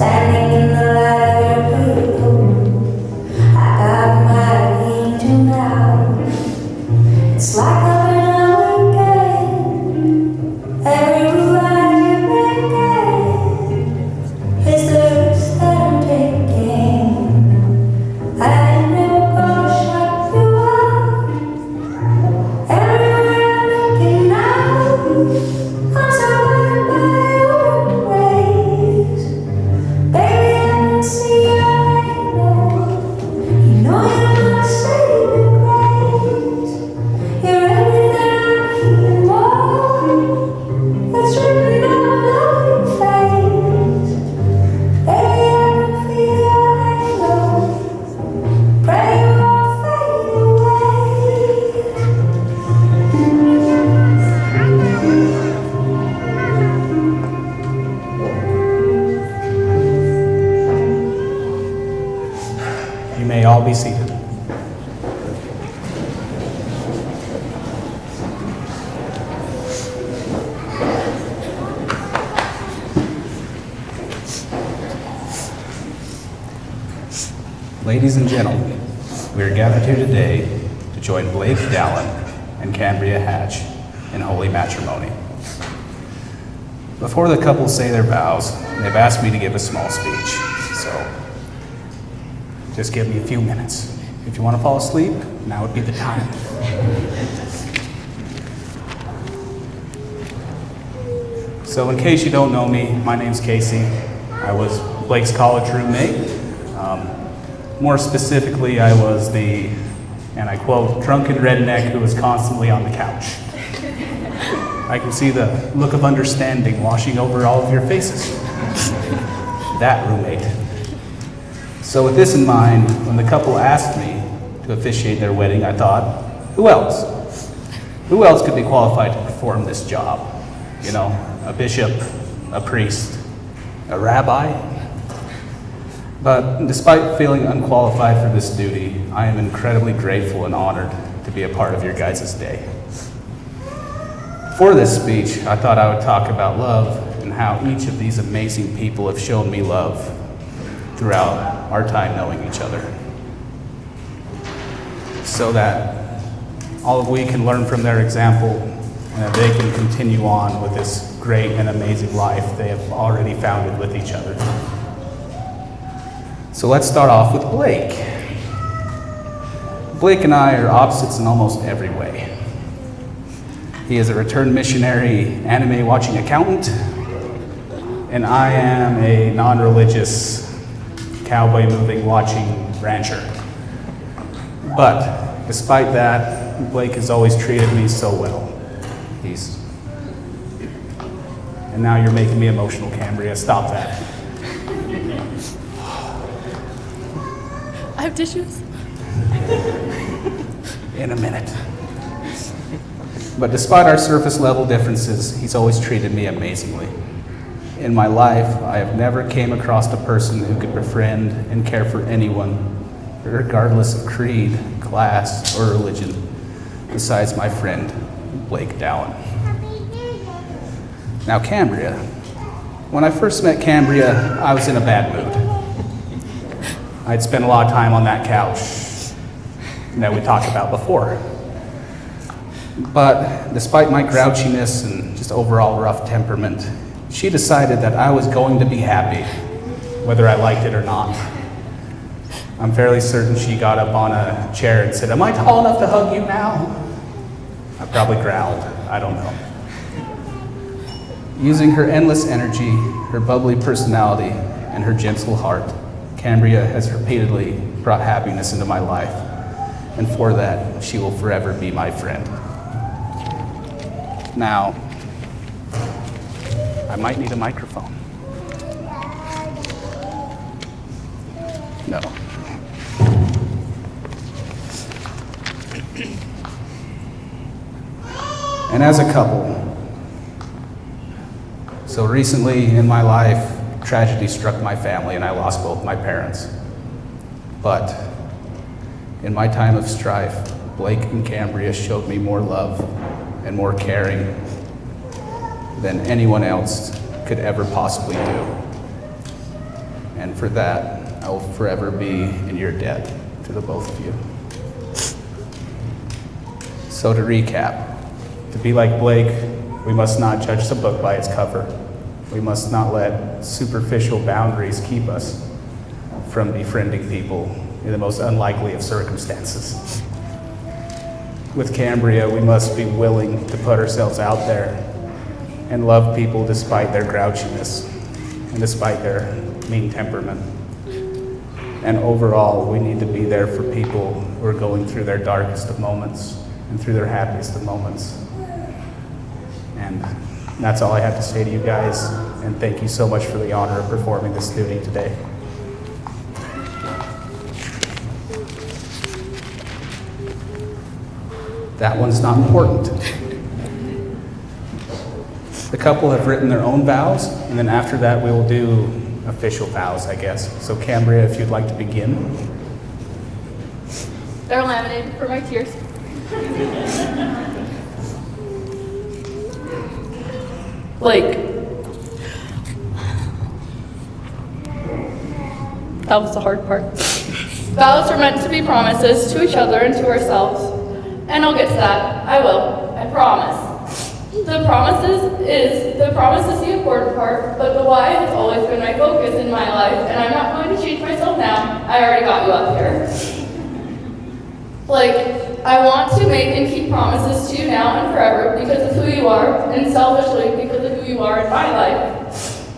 Standing in the light of your blue, I got my angel now. It's like I'm in a weekend. Every ride you make is the risk that I'm taking. I ain't never gonna shut you out. Everywhere I'm looking now, I'm surrounded by your grace. Baby, I can see your halo. You know you're my saving grace. You're everything I need and more. It's written all over your face. Baby, I can feel your halo. Pray you won't fade away. You may all be seated. Ladies and gentlemen, we are gathered here today to join Blake Dallin and Cambria Hatch in holy matrimony. Before the couple say their vows, they've asked me to give a small speech, so just give me a few minutes. If you want to fall asleep, now would be the time. So in case you don't know me, my name's Casey. I was Blake's college roommate. More specifically, I was the, and I quote, drunken redneck who was constantly on the couch. I can see the look of understanding washing over all of your faces. That roommate. So with this in mind, when the couple asked me to officiate their wedding, I thought, who else? Who else could be qualified to perform this job? You know, a bishop, a priest, a rabbi? But despite feeling unqualified for this duty, I am incredibly grateful and honored to be a part of your guys' day. For this speech, I thought I would talk about love and how each of these amazing people have shown me love throughout our time knowing each other, so that all of we can learn from their example and that they can continue on with this great and amazing life they have already founded with each other. So let's start off with Blake. Blake and I are opposites in almost every way. He is a returned missionary, anime-watching accountant, and I am a non-religious, cowboy-moving, watching rancher. But despite that, Blake has always treated me so well. And now you're making me emotional, Cambria. Stop that. I have tissues. In a minute. But despite our surface level differences, he's always treated me amazingly. In my life, I have never came across a person who could befriend and care for anyone, regardless of creed, class, or religion, besides my friend, Blake Dallin. Now, Cambria. When I first met Cambria, I was in a bad mood. I'd spent a lot of time on that couch that we talked about before. But despite my grouchiness and just overall rough temperament, she decided that I was going to be happy, whether I liked it or not. I'm fairly certain she got up on a chair and said, "Am I tall enough to hug you now?" I probably growled, I don't know. Using her endless energy, her bubbly personality, and her gentle heart, Cambria has repeatedly brought happiness into my life, and for that, she will forever be my friend. Now, I might need a microphone. No. And as a couple, so recently in my life, tragedy struck my family and I lost both my parents. But in my time of strife, Blake and Cambria showed me more love and more caring than anyone else could ever possibly do. And for that, I will forever be in your debt to the both of you. So to recap, to be like Blake, we must not judge the book by its cover. We must not let superficial boundaries keep us from befriending people in the most unlikely of circumstances. With Cambria, we must be willing to put ourselves out there and love people despite their grouchiness and despite their mean temperament. And overall, we need to be there for people who are going through their darkest of moments and through their happiest of moments. And that's all I have to say to you guys, and thank you so much for the honor of performing this duty today. That one's not important. The couple have written their own vows, and then after that we will do official vows, I guess. So Cambria, if you'd like to begin. They're laminated for my tears. Blake. That was the hard part. Vows are meant to be promises to each other and to ourselves. And I'll get to that. I will. I promise. The promise is the important part, but the why has always been my focus in my life, and I'm not going to change myself now. I already got you up here. I want to make and keep promises to you now and forever because of who you are, and selfishly because of who you are in my life.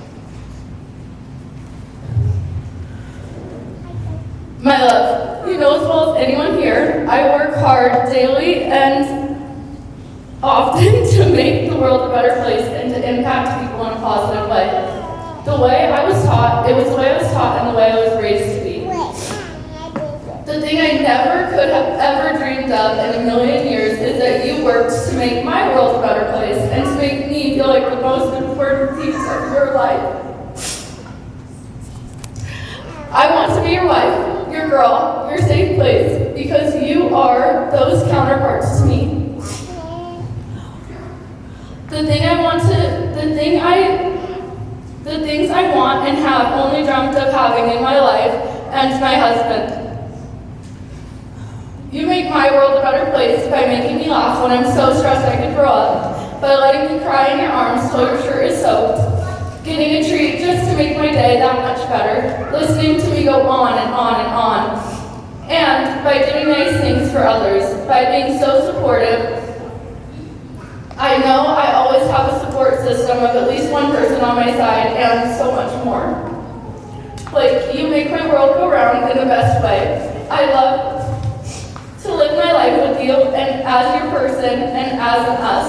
My love, you know as well as anyone here, I work hard daily and often to make the world a better place and to impact people in a positive way. The way I was taught, it was the way I was taught and the way I was raised to be. The thing I never could have ever dreamed of in a million years is that you worked to make my world a better place and to make me feel like the most important piece of your life. I want to be your wife, your girl, your safe place, because you are those counterparts to me. The things I want and have only dreamt of having in my life, and my husband. You make my world a better place by making me laugh when I'm so stressed I could throw up, by letting me cry in your arms till your shirt is soaked, getting a treat just to make my day that much better, listening to me go on and on and on, and by doing nice things for others, by being so supportive. I know I always have a support system of at least one person on my side and so much more. You make my world go round in the best way. I love to live my life with you and as your person and as an us.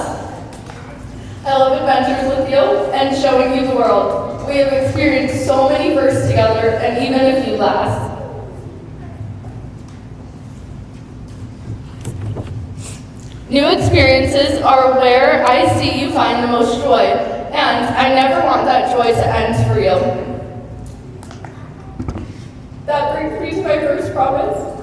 I love adventures with you and showing you the world. We have experienced so many firsts together and even a few laughs. New experiences are where I see you find the most joy, and I never want that joy to end for you. That brings me to my first promise.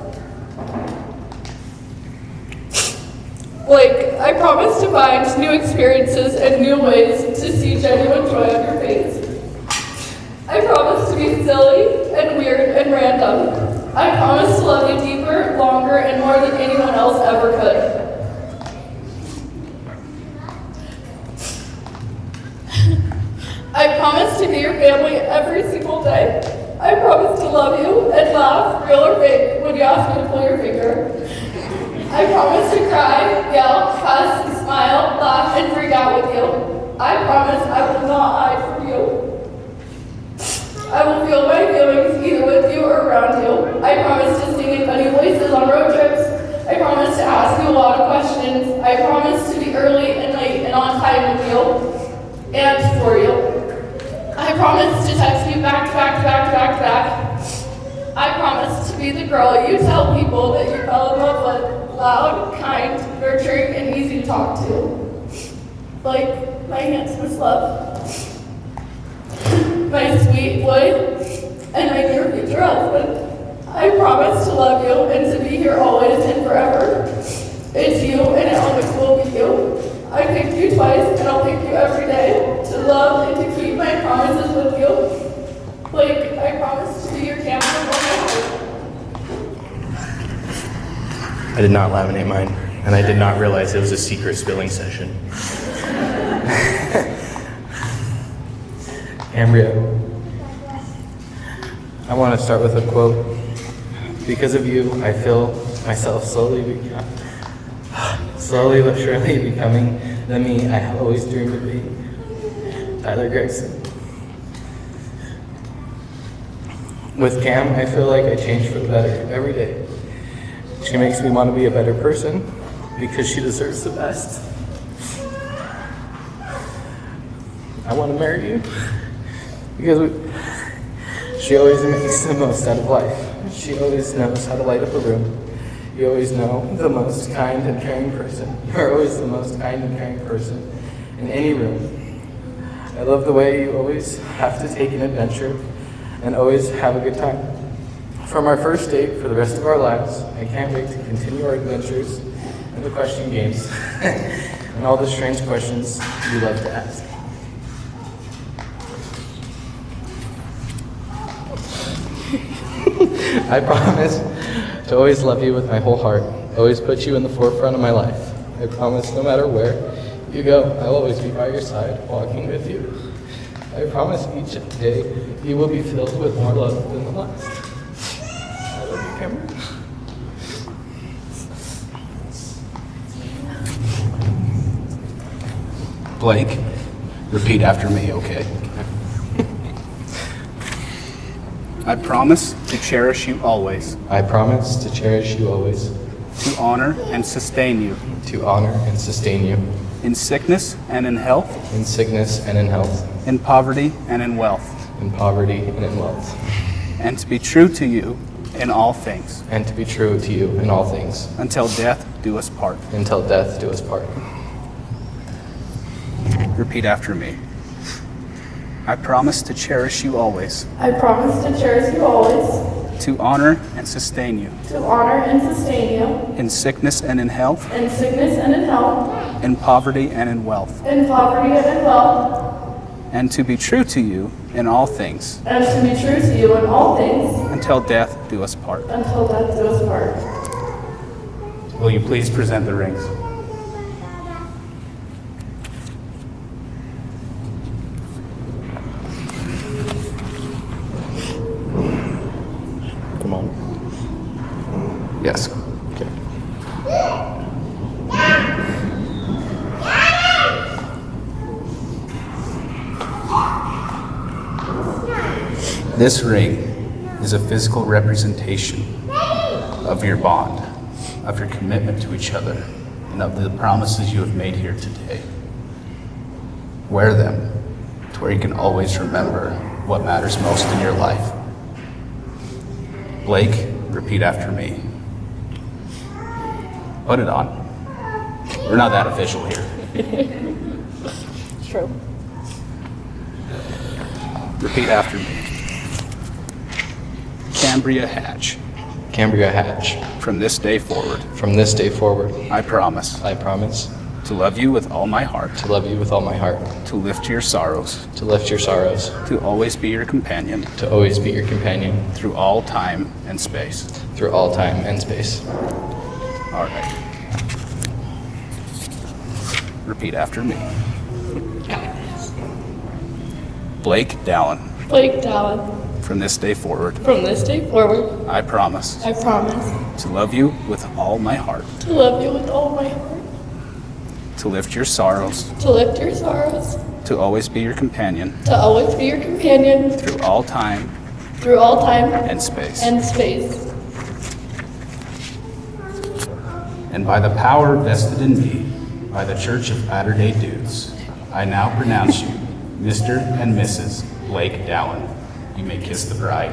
I promise to find new experiences and new ways to see genuine joy on your face. I promise to be silly and weird and random. I promise to love you deeper, longer, and more than anyone else ever could. I promise to be your family every single day. I promise to love you and laugh, real or fake, when you ask me to pull your finger. I promise to cry, yell, cuss, smile, laugh, and freak out with you. I promise I will not hide from you. I will feel my feelings either with you or around you. I promise to sing in funny voices on road trips. I promise to ask you a lot of questions. I promise to be early and late and on time with you and for you. I promise to text you back to back to back to back to back. I promise to be the girl you tell people that you fell in love with. Loud, kind, nurturing, and easy to talk to. My handsomest love. My sweet wood, and my dear future husband. I promise to love you and to be here always and forever. It's you and it always will be you. I picked you twice and I'll pick you every day to love and to keep my promises with you. Blake, I promise to be your camera with all my heart. I did not laminate mine, and I did not realize it was a secret spilling session. Cambria, I want to start with a quote. Because of you, I feel myself slowly but surely becoming the me I have always dreamed of being. Tyler Gregson. With Cam, I feel like I change for the better every day. She makes me want to be a better person because she deserves the best. I want to marry you because she always makes the most out of life. She always knows how to light up a room. You always know the most kind and caring person. You're always the most kind and caring person in any room. I love the way you always have to take an adventure and always have a good time. From our first date for the rest of our lives, I can't wait to continue our adventures and the question games and all the strange questions you love to ask. I promise to always love you with my whole heart, always put you in the forefront of my life. I promise no matter where you go, I'll always be by your side, walking with you. I promise each day you will be filled with more love than the last. I love you, Cambria. Blake, repeat after me, okay? I promise to cherish you always, I promise to cherish you always, to honor and sustain you, to honor and sustain you, in sickness and in health, in sickness and in health, in poverty and in wealth, in poverty and in wealth, and to be true to you in all things, and to be true to you in all things, until death do us part. until death do us part. Repeat after me. I promise to cherish you always, I promise to cherish you always, to honor and sustain you, to honor and sustain you, in sickness and in health, in sickness and in health, in poverty and in wealth, in poverty and in wealth, and to be true to you in all things, and to be true to you in all things, until death do us part. until death do us part. Will you please present the rings? Come on. Yes. Okay. This ring is a physical representation of your bond, of your commitment to each other, and of the promises you have made here today. Wear them to where you can always remember what matters most in your life. Blake, repeat after me. Put it on. We're not that official here. It's true. Repeat after me. Cambria Hatch. Cambria Hatch. From this day forward, From this day forward, I promise I promise to love you with all my heart, to love you with all my heart, to lift your sorrows, to lift your sorrows, to always be your companion to always be your companion through all time and space. through all time and space. All right. Repeat after me. Blake Dallin. Blake Dallin, From this day forward, from this day forward, I promise I promise to love you with all my heart, to love you with all my heart, to lift your sorrows, to lift your sorrows, to always be your companion to always be your companion through all time through all time and space. and space. And by the power vested in me by the Church of Latter-day Dudes, I now pronounce you Mr. and Mrs. Blake Dallin. You may kiss the bride.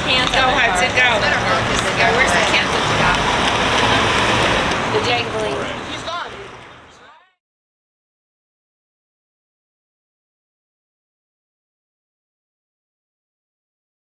Hands